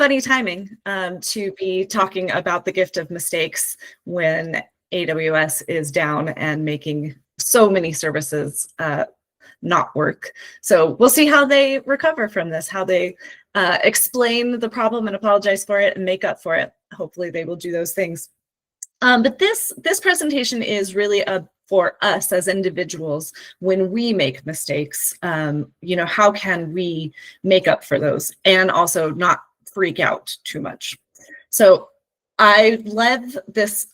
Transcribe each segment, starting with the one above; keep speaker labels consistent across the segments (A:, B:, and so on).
A: funny timing to be talking about the gift of mistakes when AWS is down and making so many services not work. So we'll see how they recover from this, how they explain the problem and apologize for it and make up for it. Hopefully they will do those things. But this presentation is really for us as individuals when we make mistakes. How can we make up for those and also not freak out too much? So I love this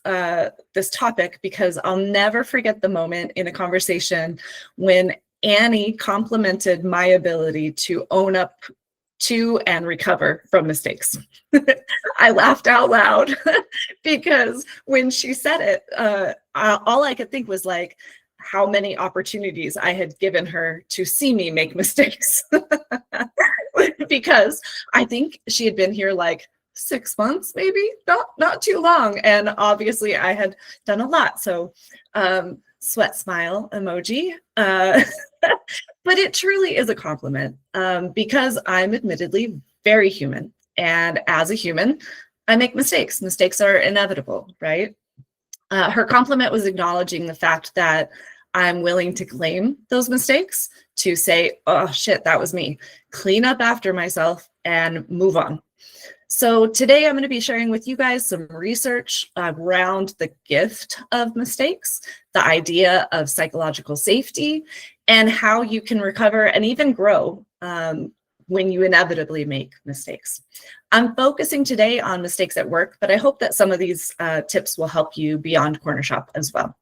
A: topic because I'll never forget the moment in a conversation when Annie complimented my ability to own up to and recover from mistakes. I laughed out loud because when she said it, all I could think was like how many opportunities I had given her to see me make mistakes. Because I think she had been here like 6 months, maybe not too long. And obviously I had done a lot. So sweat smile emoji. But it truly is a compliment because I'm admittedly very human. And as a human, I make mistakes. Mistakes are inevitable, right? Her compliment was acknowledging the fact that I'm willing to claim those mistakes, to say, oh shit, that was me, clean up after myself and move on. So today I'm going to be sharing with you guys some research around the gift of mistakes, the idea of psychological safety, and how you can recover and even grow when you inevitably make mistakes. I'm focusing today on mistakes at work, but I hope that some of these tips will help you beyond Corner Shop as well.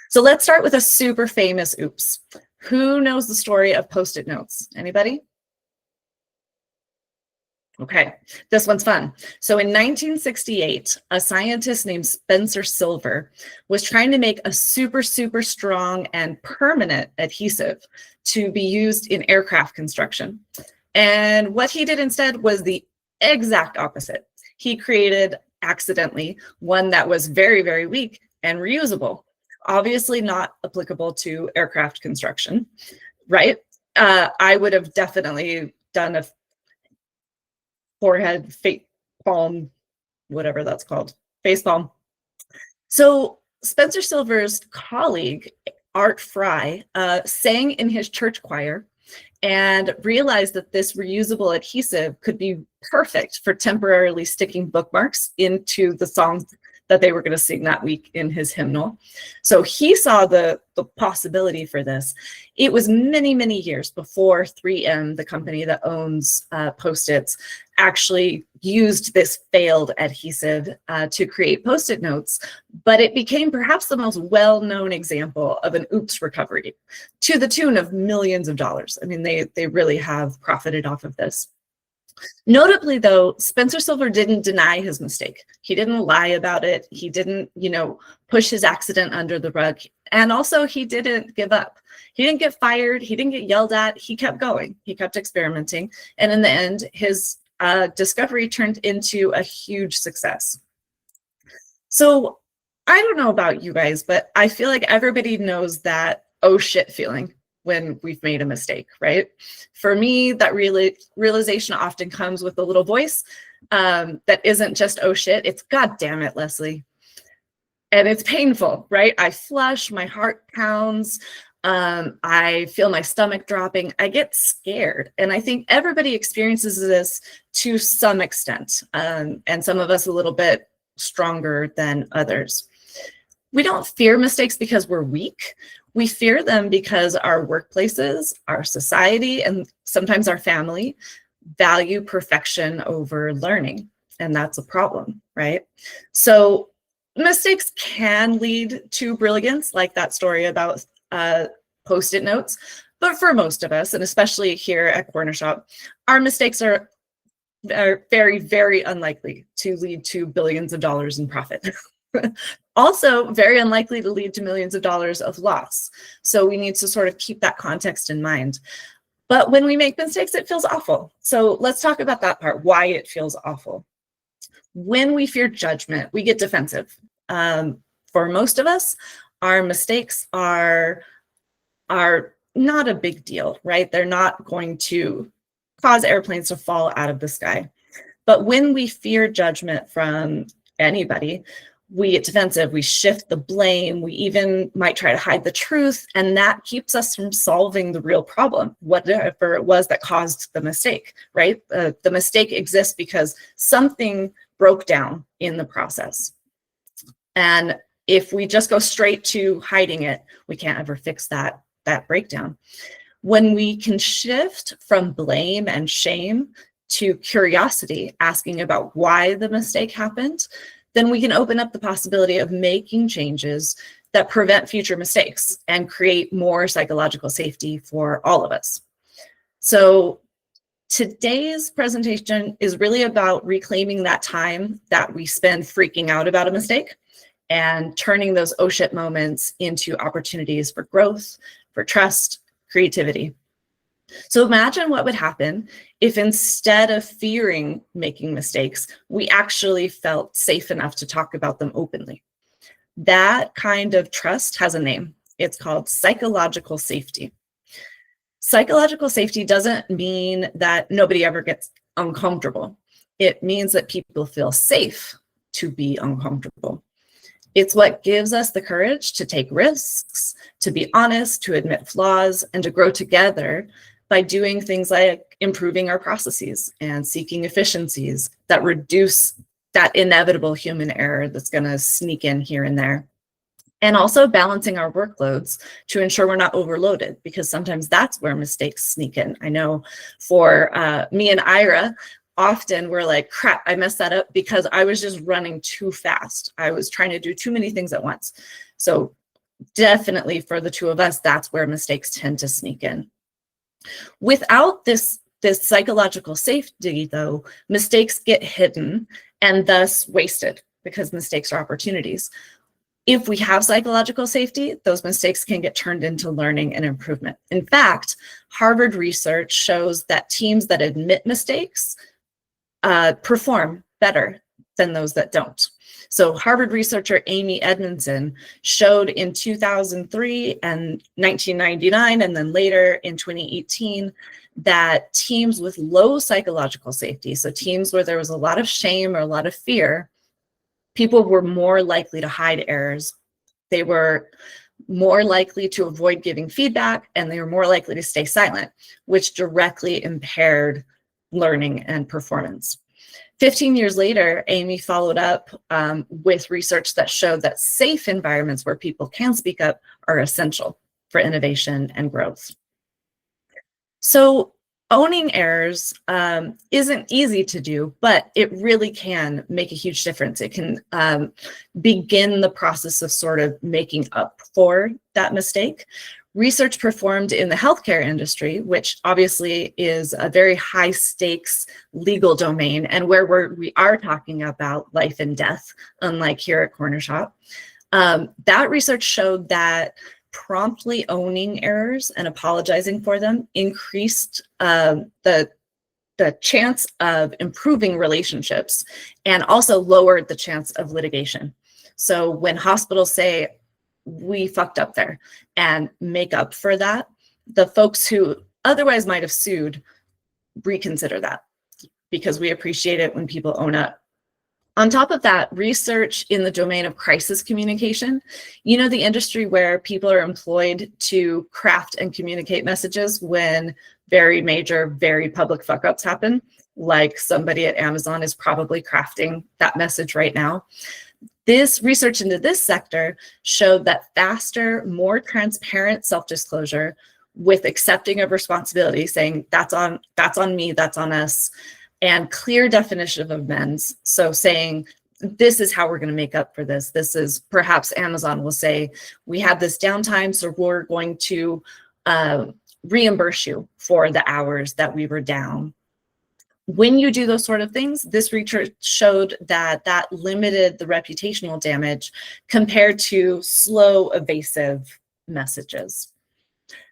A: So let's start with a super famous oops. Who knows the story of Post-it notes? Anybody? Okay, this one's fun. So in 1968, a scientist named Spencer Silver was trying to make a super, super strong and permanent adhesive to be used in aircraft construction. And what he did instead was the exact opposite. He created, accidentally, one that was very, very weak and reusable. Obviously not applicable to aircraft construction, right? I would have definitely done a forehead, face palm, whatever that's called, face palm. So Spencer Silver's colleague, Art Fry, sang in his church choir and realized that this reusable adhesive could be perfect for temporarily sticking bookmarks into the songs that they were going to sing that week in his hymnal. So he saw the possibility for this. It was many, many years before 3M, the company that owns Post-its, actually used this failed adhesive to create Post-it notes, but it became perhaps the most well-known example of an oops recovery to the tune of millions of dollars. I mean, they really have profited off of this. Notably, though, Spencer Silver didn't deny his mistake. He didn't lie about it. He didn't, push his accident under the rug. And also, he didn't give up. He didn't get fired. He didn't get yelled at. He kept going. He kept experimenting. And in the end, his discovery turned into a huge success. So I don't know about you guys, but I feel like everybody knows that oh shit feeling when we've made a mistake, right? For me, that realization often comes with a little voice that isn't just, oh shit, it's God damn it, Leslie. And it's painful, right? I flush, my heart pounds, I feel my stomach dropping, I get scared. And I think everybody experiences this to some extent, and some of us a little bit stronger than others. We don't fear mistakes because we're weak. We fear them because our workplaces, our society, and sometimes our family value perfection over learning. And that's a problem, right? So mistakes can lead to brilliance, like that story about Post-it notes. But for most of us, and especially here at Corner Shop, our mistakes are very, very unlikely to lead to billions of dollars in profit. Also, very unlikely to lead to millions of dollars of loss. So we need to sort of keep that context in mind. But when we make mistakes, it feels awful. So let's talk about that part, why it feels awful. When we fear judgment, we get defensive. For most of us, our mistakes are not a big deal, right? They're not going to cause airplanes to fall out of the sky. But when we fear judgment from anybody, we get defensive, we shift the blame, we even might try to hide the truth, and that keeps us from solving the real problem, whatever it was that caused the mistake, right? The mistake exists because something broke down in the process. And if we just go straight to hiding it, we can't ever fix that breakdown. When we can shift from blame and shame to curiosity, asking about why the mistake happened, then we can open up the possibility of making changes that prevent future mistakes and create more psychological safety for all of us. So today's presentation is really about reclaiming that time that we spend freaking out about a mistake and turning those oh shit moments into opportunities for growth, for trust, creativity. So imagine what would happen if instead of fearing making mistakes, we actually felt safe enough to talk about them openly. That kind of trust has a name. It's called psychological safety. Psychological safety doesn't mean that nobody ever gets uncomfortable. It means that people feel safe to be uncomfortable. It's what gives us the courage to take risks, to be honest, to admit flaws, and to grow together by doing things like improving our processes and seeking efficiencies that reduce that inevitable human error that's going to sneak in here and there. And also balancing our workloads to ensure we're not overloaded, because sometimes that's where mistakes sneak in. I know for me and Ira, often we're like, crap, I messed that up because I was just running too fast. I was trying to do too many things at once. So definitely for the two of us, that's where mistakes tend to sneak in. Without this psychological safety, though, mistakes get hidden and thus wasted because mistakes are opportunities. If we have psychological safety, those mistakes can get turned into learning and improvement. In fact, Harvard research shows that teams that admit mistakes perform better than those that don't. So Harvard researcher Amy Edmondson showed in 2003 and 1999, and then later in 2018, that teams with low psychological safety, so teams where there was a lot of shame or a lot of fear, people were more likely to hide errors. They were more likely to avoid giving feedback, and they were more likely to stay silent, which directly impaired learning and performance. 15 years later, Amy followed up with research that showed that safe environments where people can speak up are essential for innovation and growth. So owning errors isn't easy to do, but it really can make a huge difference. It can begin the process of sort of making up for that mistake. Research performed in the healthcare industry, which obviously is a very high stakes legal domain and where we are talking about life and death, unlike here at Corner Shop. That research showed that promptly owning errors and apologizing for them increased the chance of improving relationships and also lowered the chance of litigation. So when hospitals say, we fucked up there and make up for that, the folks who otherwise might have sued reconsider that because we appreciate it when people own up. On top of that, research in the domain of crisis communication, the industry where people are employed to craft and communicate messages when very major, very public fuck ups happen, like somebody at Amazon is probably crafting that message right now. This research into this sector showed that faster, more transparent self-disclosure with accepting of responsibility, saying that's on me, that's on us, and clear definition of amends. So saying, this is how we're going to make up for this. This is, perhaps Amazon will say, we had this downtime, so we're going to reimburse you for the hours that we were down. When you do those sort of things, this research showed that that limited the reputational damage compared to slow, evasive messages.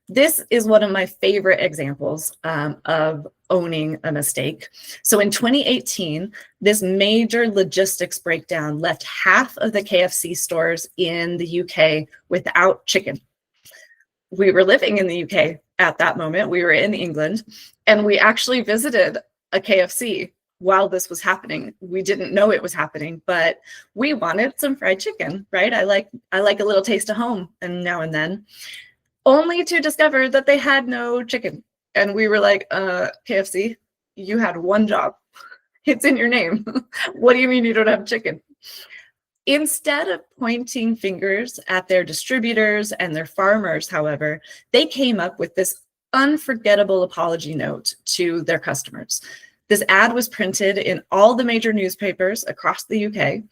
A: This is one of my favorite examples of owning a mistake. So in 2018, this major logistics breakdown left half of the KFC stores in the UK without chicken. We were living in the UK at that moment. We were in England, and we actually visited a KFC while this was happening. We didn't know it was happening, but we wanted some fried chicken, right? I like a little taste of home and now and then, only to discover that they had no chicken. And we were like, KFC, you had one job. It's in your name. What do you mean you don't have chicken? Instead of pointing fingers at their distributors and their farmers, however, they came up with this unforgettable apology note to their customers. This ad was printed in all the major newspapers across the UK,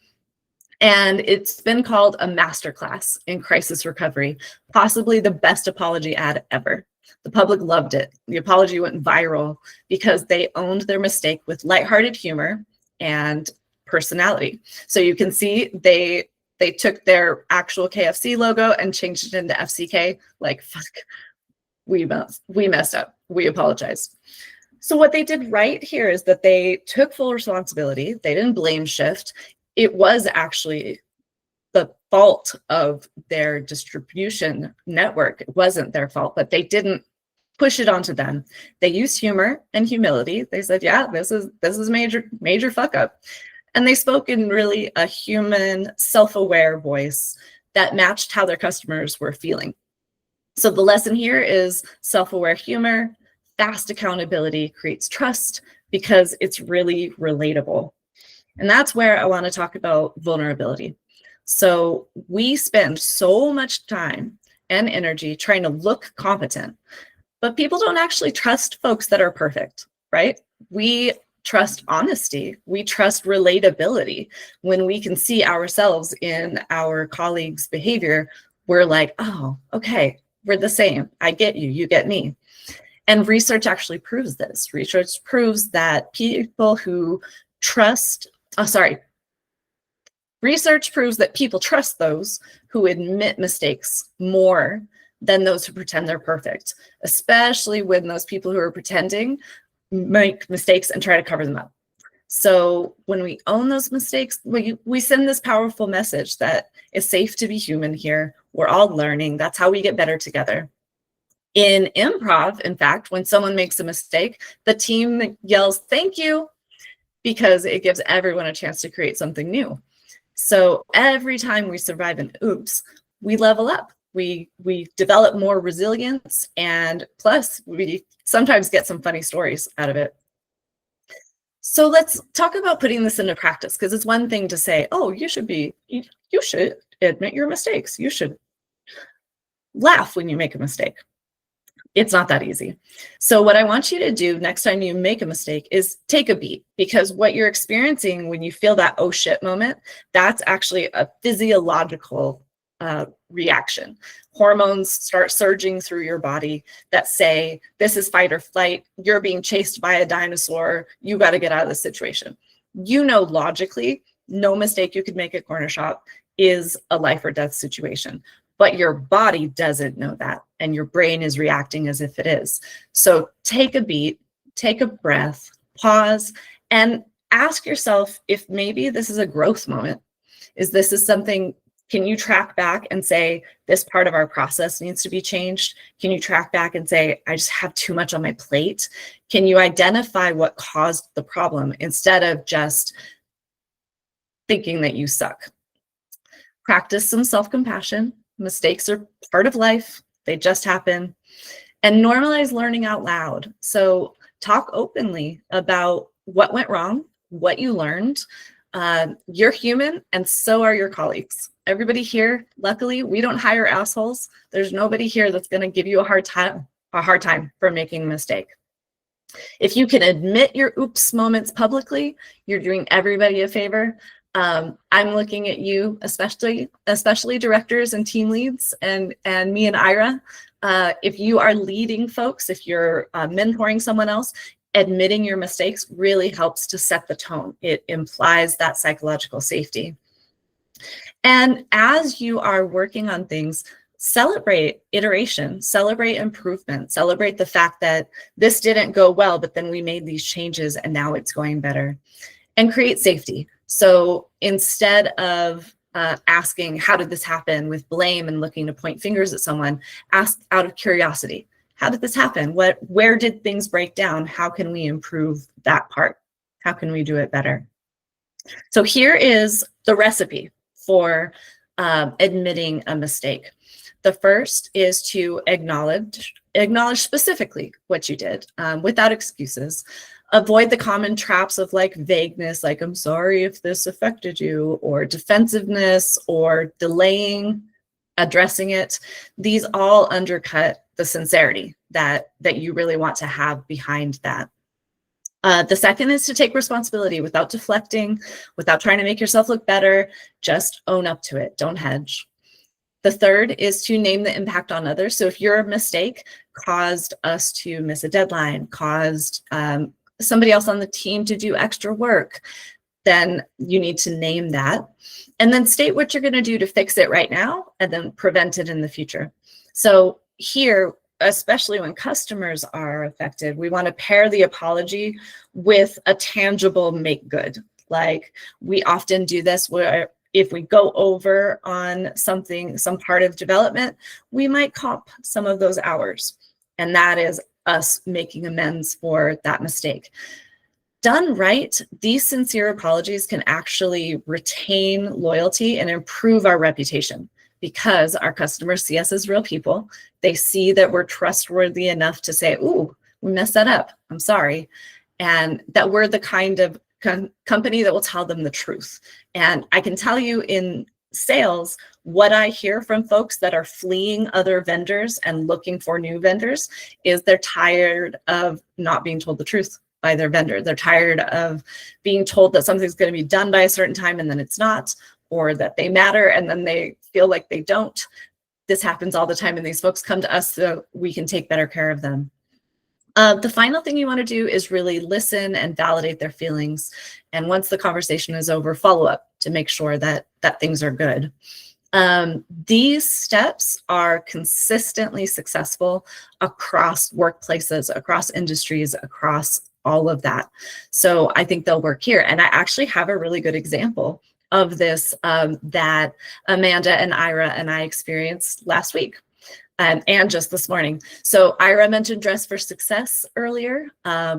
A: and it's been called a masterclass in crisis recovery, possibly the best apology ad ever. The public loved it. The apology went viral because they owned their mistake with lighthearted humor and personality. So you can see they took their actual KFC logo and changed it into FCK. Like, fuck, we messed up. We apologize. So what they did right here is that they took full responsibility. They didn't blame shift. It was actually the fault of their distribution network. It wasn't their fault, but they didn't push it onto them. They used humor and humility. They said, yeah, this is major fuck up. And they spoke in really a human, self-aware voice that matched how their customers were feeling. So the lesson here is self-aware humor, fast accountability creates trust because it's really relatable. And that's where I want to talk about vulnerability. So we spend so much time and energy trying to look competent, but people don't actually trust folks that are perfect, right? We trust honesty. We trust relatability. When we can see ourselves in our colleagues' behavior, we're like, oh, okay, we're the same. I get you, you get me. And research actually proves this. Research proves that research proves that people trust those who admit mistakes more than those who pretend they're perfect, especially when those people who are pretending make mistakes and try to cover them up. So when we own those mistakes, we send this powerful message that it's safe to be human here. We're all learning. That's how we get better together. In improv, in fact, when someone makes a mistake, the team yells, "Thank you," because it gives everyone a chance to create something new. So every time we survive an oops, we level up. We develop more resilience, and plus we sometimes get some funny stories out of it. So let's talk about putting this into practice, because it's one thing to say, oh, you should admit your mistakes. You should laugh when you make a mistake. It's not that easy. So what I want you to do next time you make a mistake is take a beat, because what you're experiencing when you feel that oh shit moment, that's actually a physiological reaction. Hormones start surging through your body that say, this is fight or flight. You're being chased by a dinosaur. You got to get out of this situation. You know, logically, no mistake you could make at Corner Shop is a life or death situation, but your body doesn't know that, and your brain is reacting as if it is. So take a beat, take a breath, pause, and ask yourself if maybe this is a growth moment. This is something, can you track back and say, this part of our process needs to be changed? Can you track back and say, I just have too much on my plate? Can you identify what caused the problem instead of just thinking that you suck? Practice some self-compassion. Mistakes are part of life. They just happen. And normalize learning out loud. So talk openly about what went wrong, what you learned. You're human, and so are your colleagues. Everybody here, luckily, we don't hire assholes. There's nobody here that's going to give you a hard time for making a mistake. If you can admit your oops moments publicly, you're doing everybody a favor. I'm looking at you, especially directors and team leads, and me and Ira. If you are leading folks, if you're mentoring someone else, admitting your mistakes really helps to set the tone. It implies that psychological safety. And as you are working on things, celebrate iteration, celebrate improvement, celebrate the fact that this didn't go well, but then we made these changes and now it's going better. And create safety. So instead of asking, how did this happen, with blame and looking to point fingers at someone, ask out of curiosity, how did this happen? Where did things break down? How can we improve that part? How can we do it better? So here is the recipe for admitting a mistake. The first is to acknowledge specifically what you did without excuses. Avoid the common traps of like vagueness, like I'm sorry if this affected you, or defensiveness, or delaying addressing it. These all undercut the sincerity that you really want to have behind that. The second is to take responsibility without deflecting, without trying to make yourself look better. Just own up to it. Don't hedge. The third is to name the impact on others. So if your mistake caused us to miss a deadline, caused somebody else on the team to do extra work, then you need to name that. And then state what you're going to do to fix it right now and then prevent it in the future. So here, especially when customers are affected, we want to pair the apology with a tangible make good. Like we often do this where if we go over on something, some part of development, we might comp some of those hours. And that is us making amends for that mistake. Done right, these sincere apologies can actually retain loyalty and improve our reputation, because our customers see us as real people. They see that we're trustworthy enough to say, ooh, we messed that up, I'm sorry. And that we're the kind of company that will tell them the truth. And I can tell you in sales, what I hear from folks that are fleeing other vendors and looking for new vendors is they're tired of not being told the truth by their vendor. They're tired of being told that something's going to be done by a certain time and then it's not, or that they matter and then they feel like they don't. This happens all the time, and these folks come to us so we can take better care of them. The final thing you want to do is really listen and validate their feelings. And once the conversation is over, follow up to make sure that things are good. These steps are consistently successful across workplaces, across industries, across all of that. So I think they'll work here. And I actually have a really good example of this that Amanda and Ira and I experienced last week. And just this morning. So Ira mentioned Dress for Success earlier.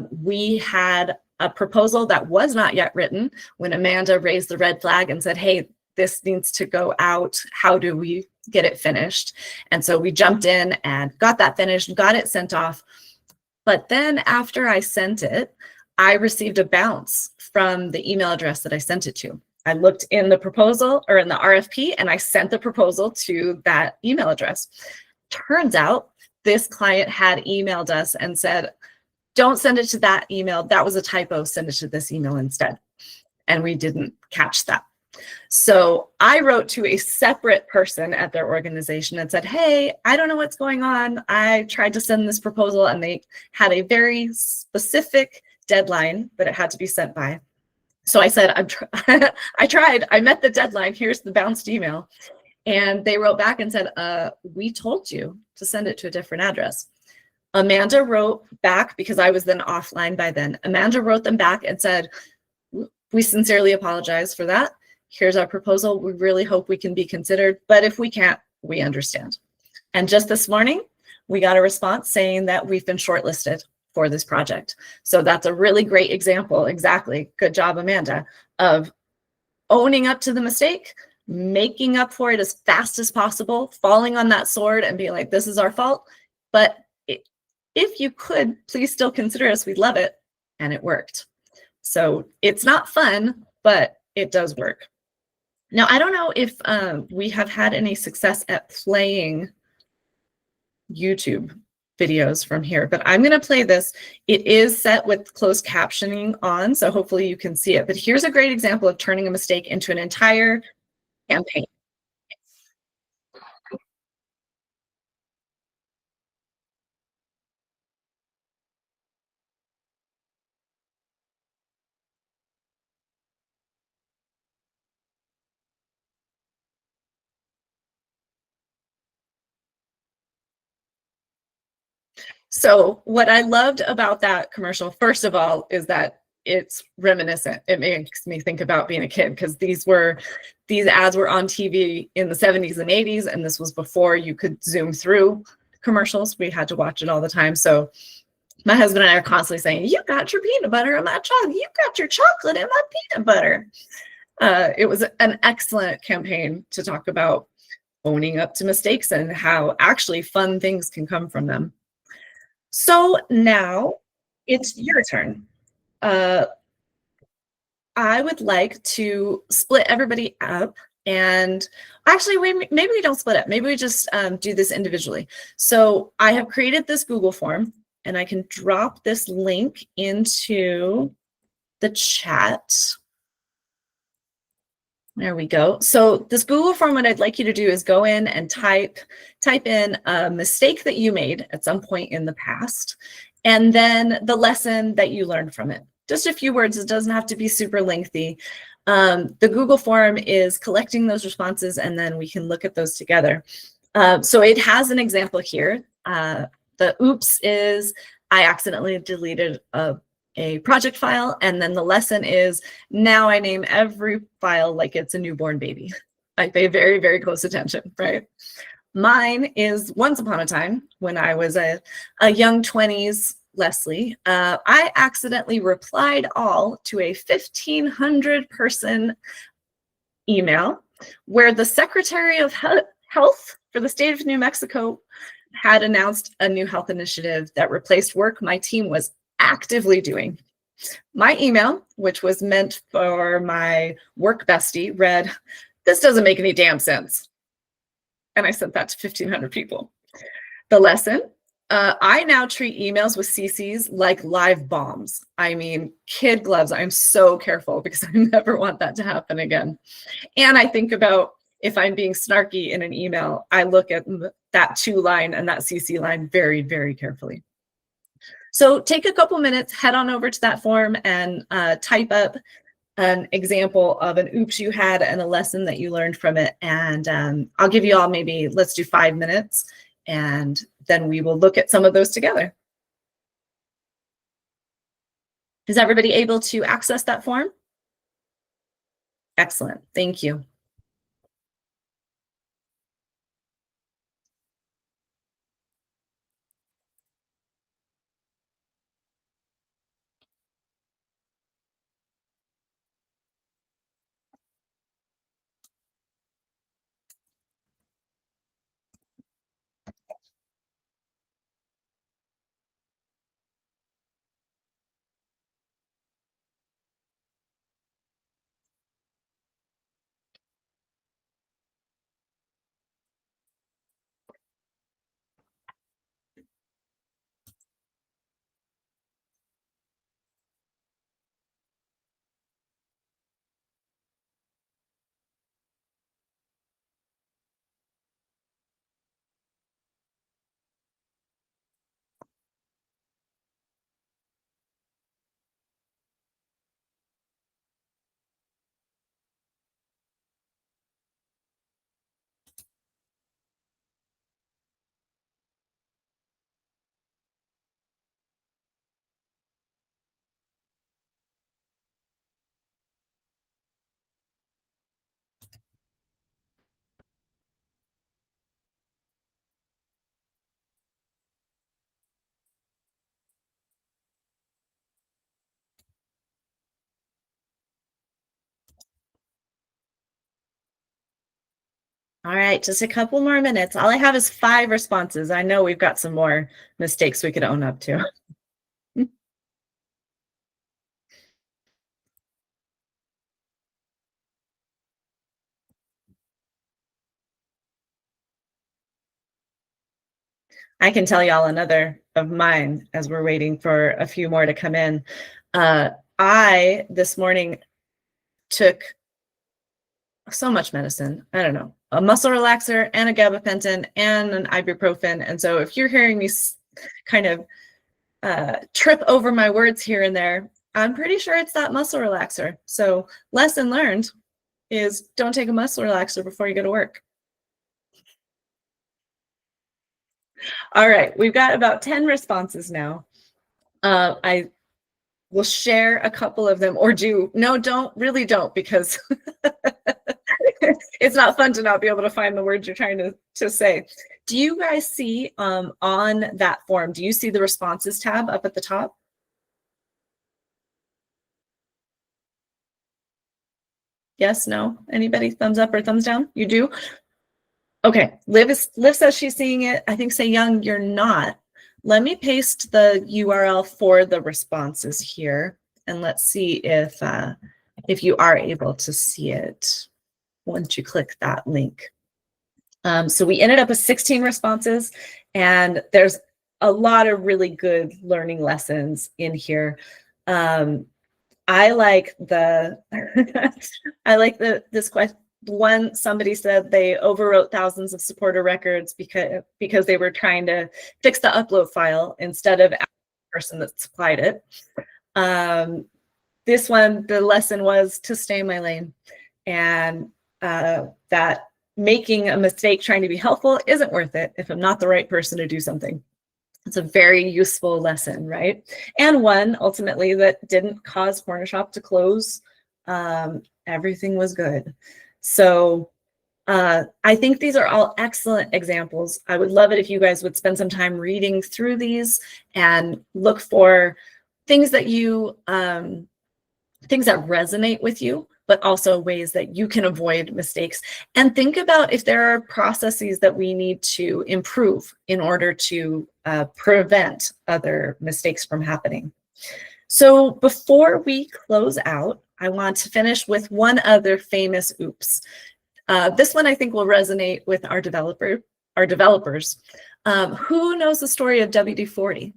A: We had a proposal that was not yet written when Amanda raised the red flag and said, hey, this needs to go out. How do we get it finished? And so we jumped in and got that finished, got it sent off. But then after I sent it, I received a bounce from the email address that I sent it to. I looked in the proposal or in the RFP and I sent the proposal to that email address. Turns out this client had emailed us and said, don't send it to that email. That was a typo. Send it to this email instead. And we didn't catch that. So I wrote to a separate person at their organization and said, hey, I don't know what's going on. I tried to send this proposal and they had a very specific deadline that it had to be sent by. So I said, I tried, I met the deadline. Here's the bounced email. And they wrote back and said, we told you to send it to a different address. Amanda wrote back, because I was then offline by then. Amanda wrote them back and said, we sincerely apologize for that. Here's our proposal. We really hope we can be considered, but if we can't, we understand. And just this morning, we got a response saying that we've been shortlisted for this project. So that's a really great example. Exactly. Good job, Amanda, of owning up to the mistake, making up for it as fast as possible, falling on that sword and being like, this is our fault. But if you could, please still consider us. We'd love it. And it worked. So it's not fun, but it does work. Now, I don't know if we have had any success at playing YouTube videos from here, but I'm going to play this. It is set with closed captioning on, so hopefully you can see it. But here's a great example of turning a mistake into an entire campaign. So what I loved about that commercial, first of all, is that it's reminiscent. It makes me think about being a kid, because these ads were on TV in the 70s and 80s, and this was before you could zoom through commercials. We had to watch it all the time. So My husband and I are constantly saying, "You got your peanut butter in my chocolate. You got your chocolate in my peanut butter." It was an excellent campaign to talk about owning up to mistakes and how actually fun things can come from them. So now it's your turn. Uh, I would like to split everybody up, and actually, maybe we don't split up. Maybe we just do this individually. So I have created this Google form, and I can drop this link into the chat. There we go. So this Google form, what I'd like you to do is go in and type in a mistake that you made at some point in the past, and then the lesson that you learned from it. Just a few words. It doesn't have to be super lengthy. The Google form is collecting those responses, and then we can look at those together. So it has an example here. The oops is I accidentally deleted a project file, and then the lesson is now I name every file like it's a newborn baby. I pay very, very close attention, right? Mine is once upon a time when I was a young 20s Leslie, I accidentally replied all to a 1,500 person email where the Secretary of Health for the state of New Mexico had announced a new health initiative that replaced work my team was actively doing. My email, which was meant for my work bestie, read, "This doesn't make any damn sense." And I sent that to 1,500 people. The lesson, I now treat emails with CCs like live bombs. I mean, kid gloves. I'm so careful because I never want that to happen again. And I think about if I'm being snarky in an email, I look at that to line and that CC line very, very carefully. So take a couple minutes, head on over to that form and type up an example of an oops you had and a lesson that you learned from it. And I'll give you all maybe, let's do 5 minutes, and then we will look at some of those together. Is everybody able to access that form? Excellent, thank you. All right, just a couple more minutes. All I have is 5 responses. I know we've got some more mistakes we could own up to. I can tell y'all another of mine as we're waiting for a few more to come in. I, this morning, took so much medicine. I don't know, a muscle relaxer and a gabapentin and an ibuprofen. And so if you're hearing me kind of trip over my words here and there, I'm pretty sure it's that muscle relaxer. So lesson learned is don't take a muscle relaxer before you go to work. All right, we've got about 10 responses now. I will share a couple of them, or really don't, because it's not fun to not be able to find the words you're trying to say. Do you guys see on that form, do you see the responses tab up at the top? Yes, no? Anybody thumbs up or thumbs down? You do? Okay, Liv says she's seeing it. I think Say Young, you're not. Let me paste the URL for the responses here, and let's see if you are able to see it once you click that link. So we ended up with 16 responses, and there's a lot of really good learning lessons in here. I like the this question. One, somebody said they overwrote thousands of supporter records because they were trying to fix the upload file instead of the person that supplied it. This one, the lesson was to stay in my lane, and that making a mistake trying to be helpful isn't worth it if I'm not the right person to do something. It's a very useful lesson, right? And one ultimately that didn't cause Cornershop to close. Everything was good. So I think these are all excellent examples. I would love it if you guys would spend some time reading through these and look for things that you things that resonate with you, but also ways that you can avoid mistakes. And think about if there are processes that we need to improve in order to prevent other mistakes from happening. So before we close out, I want to finish with one other famous oops. This one I think will resonate with our developers. Who knows the story of WD-40?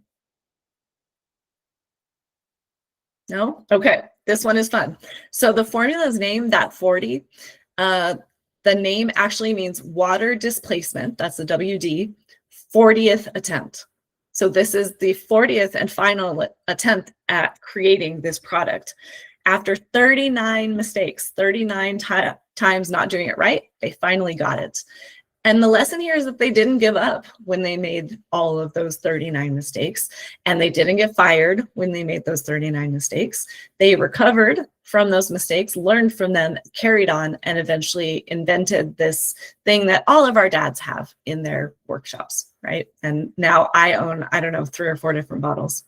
A: No? Okay, this one is fun. So the formula's name, that 40, the name actually means water displacement, that's the WD, 40th attempt. So this is the 40th and final attempt at creating this product. After 39 mistakes, 39 times not doing it right, they finally got it. And the lesson here is that they didn't give up when they made all of those 39 mistakes, and they didn't get fired when they made those 39 mistakes. They recovered from those mistakes, learned from them, carried on, and eventually invented this thing that all of our dads have in their workshops, right? And now I own, I don't know, 3 or 4 different bottles.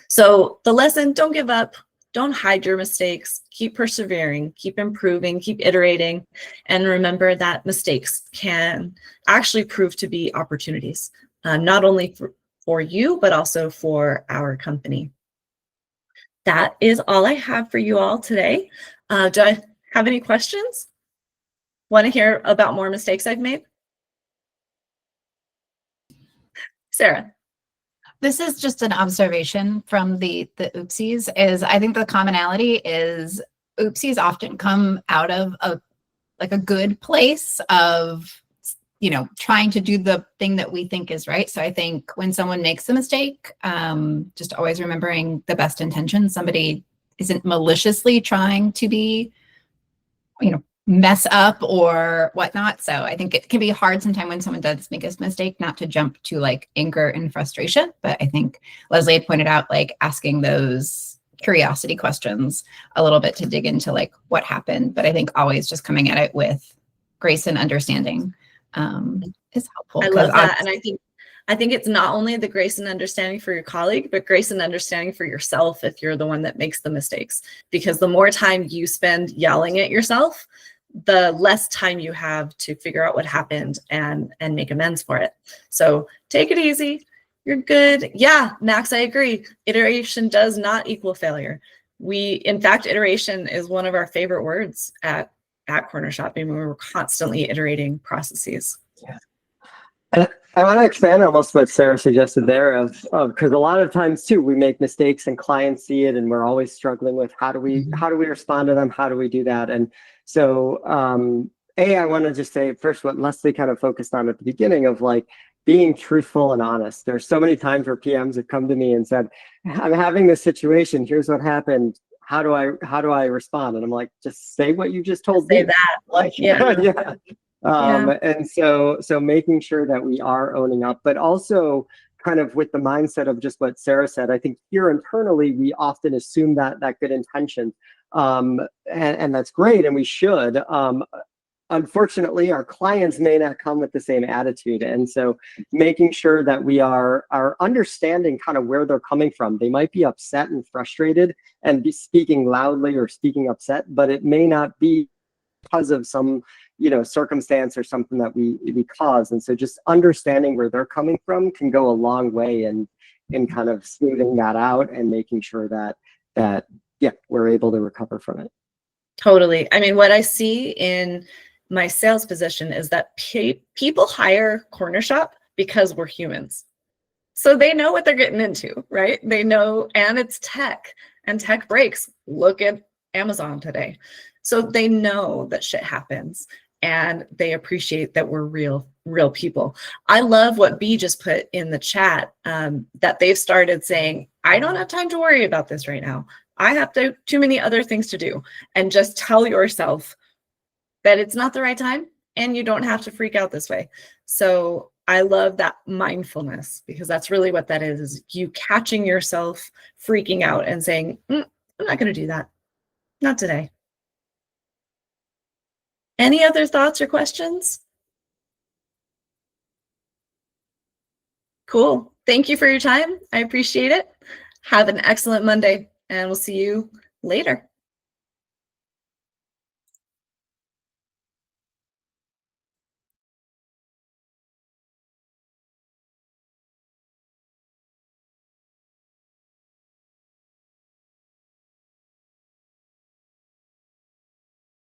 A: So the lesson, don't give up. Don't hide your mistakes, keep persevering, keep improving, keep iterating, and remember that mistakes can actually prove to be opportunities, not only for you, but also for our company. That is all I have for you all today. Do I have any questions? Want to hear about more mistakes I've made? Sarah.
B: This is just an observation from the oopsies. Is I think the commonality is oopsies often come out of a good place of, you know, trying to do the thing that we think is right. So I think when someone makes a mistake, just always remembering the best intentions. Somebody isn't maliciously trying to be, you know, mess up or whatnot. So I think it can be hard sometimes when someone does make a mistake not to jump to like anger and frustration. But I think Leslie had pointed out, like asking those curiosity questions a little bit to dig into like what happened. But I think always just coming at it with grace and understanding is helpful.
A: I love that. And I think it's not only the grace and understanding for your colleague, but grace and understanding for yourself if you're the one that makes the mistakes. Because the more time you spend yelling at yourself, the less time you have to figure out what happened and make amends for it. So take it easy. You're good. Yeah, Max, I agree. Iteration does not equal failure. In fact, iteration is one of our favorite words at Cornershop. I mean, we're constantly iterating processes.
C: Yeah. And I want to expand almost what Sarah suggested there of because a lot of times too, we make mistakes and clients see it and we're always struggling with how do we respond to them? How do we do that? And so, I want to just say first what Leslie kind of focused on at the beginning of like being truthful and honest. There's so many times where PMs have come to me and said, I'm having this situation. Here's what happened. How do I respond? And I'm like, just say what you just told me.
A: Say that.
C: Like, yeah. And so making sure that we are owning up, but also kind of with the mindset of just what Sarah said. I think here internally, we often assume that good intention. And that's great, and we should. unfortunately, our clients may not come with the same attitude. And so making sure that we are understanding kind of where they're coming from. They might be upset and frustrated and be speaking loudly or speaking upset, but it may not be because of some, circumstance or something that we cause. And so just understanding where they're coming from can go a long way in kind of smoothing that out and making sure that we're able to recover from it.
A: Totally. I mean, what I see in my sales position is that people hire Corner Shop because we're humans. So they know what they're getting into, right? They know, and it's tech, and tech breaks. Look at Amazon today. So they know that shit happens, and they appreciate that we're real people. I love what B just put in the chat, that they've started saying, I don't have time to worry about this right now. I have too many other things to do. And just tell yourself that it's not the right time and you don't have to freak out this way. So I love that mindfulness, because that's really what that is you catching yourself freaking out and saying, I'm not going to do that. Not today. Any other thoughts or questions? Cool. Thank you for your time. I appreciate it. Have an excellent Monday, and we'll see you later.